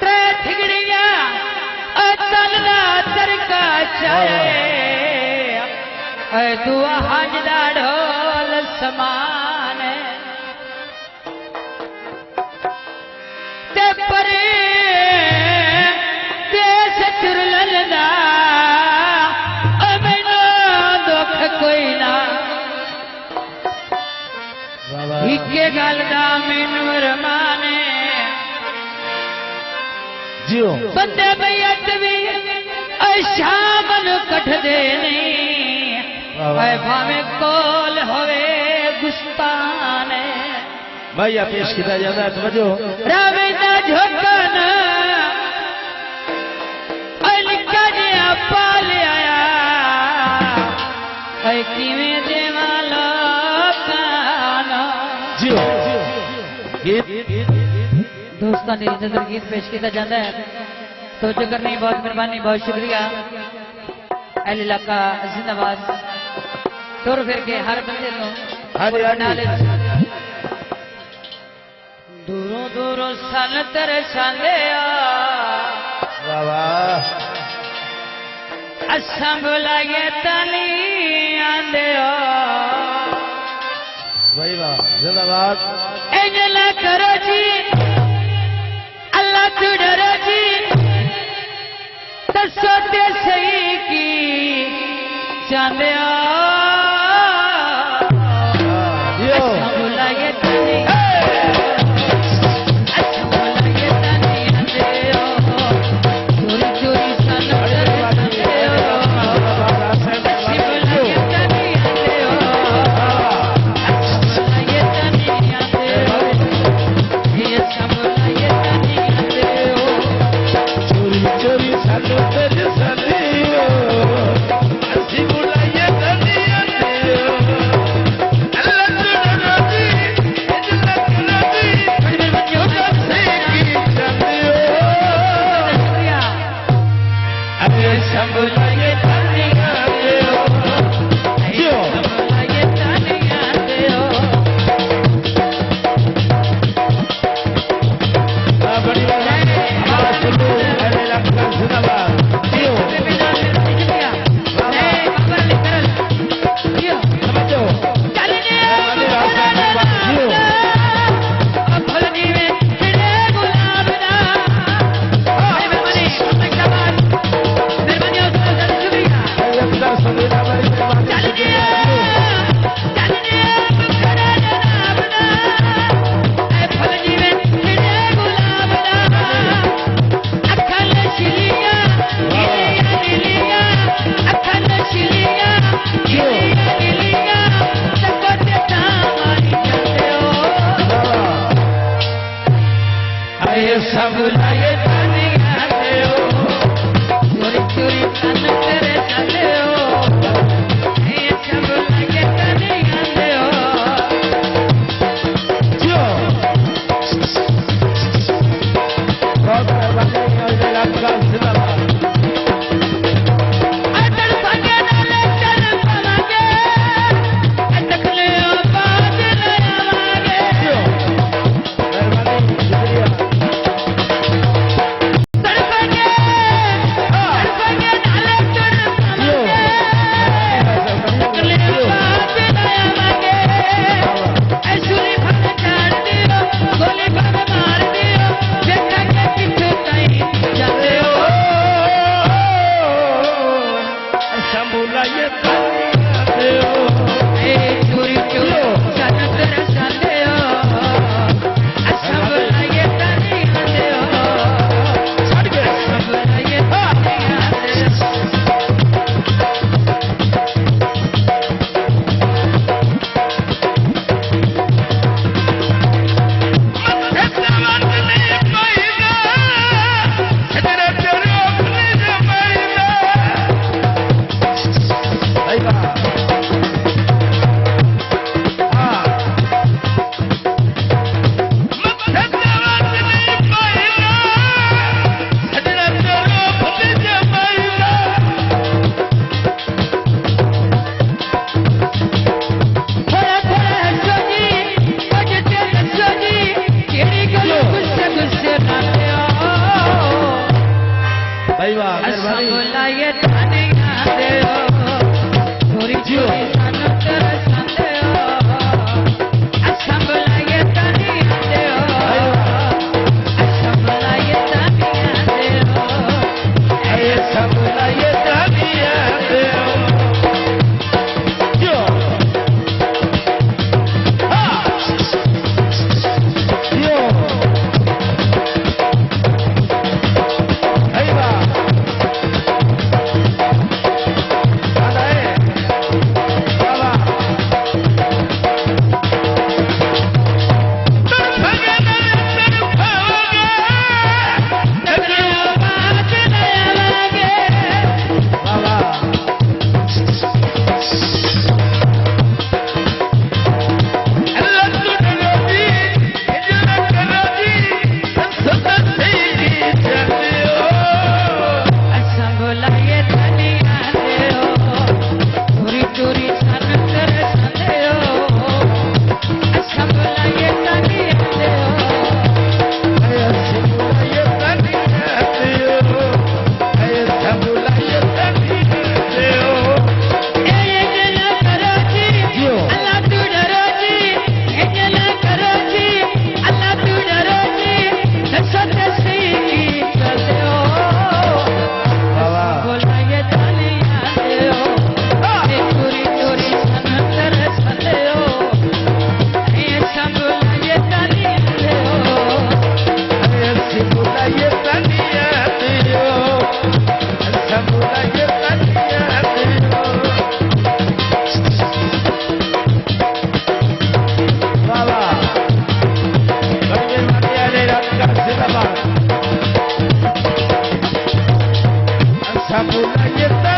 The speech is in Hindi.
त्रे ठिगड़िया अतलना तरका चाहे दुआ हजदा ढोल समान ते परे देश चुरलदा अमेनो दुख कोई ना इके गल दा मैनू रमाने जियो बंदे बैत भी शामन कटदे नहीं भावे कोल होवे गुस्तान भाई आप पेश किया जाता है समझो रवे ना झोकन लिखा जिया पाल आया किवें देवा लोकाना जियो गीत दोस्तों ने नजर गीत पेश किया जाता है तो जो करनी बहुत मेहरबानी बहुत शुक्रिया अहल इलाका जिंदाबाद तुर फिर के हर बंदे नो दूरों दूरों सन तेरे साले वाह वाह असा बुलाए तनी आंदे भाई वाह जिंदाबाद एजला करो जी अल्लाह तू डरो जी दसो ते सही की चांदे सब लाए तनी आते हो चोरी चोरी तन तेरे चले हो ये सब लाए तनी आते हो जो बहुत मेहरबानी और इलाका जिंदाबाद अटल भागे डाले चल पावांगे अटकले बात ले आवांगे जो मेहरबानी शुक्रिया ਬੁਲਾਏ ਤਾਨੀਆਂ ਦਿਓ ਚੋਰੀ ਚੋਰੀ ਸਾਨੂੰ ਤਰਸਾਂਦੇ ਹੋ ਅਸਾਂ ਬੁਲਾਏ ਤਾਨੀਆਂ ਦਿਓ ਅਸਾਂ ਬੁਲਾਏ ਤਾਨੀਆਂ ਦਿਓ ਅਸਾਂ ਬੁਲਾਏ ਤਾਨੀਆਂ ਦਿਓ ਜੋ Samula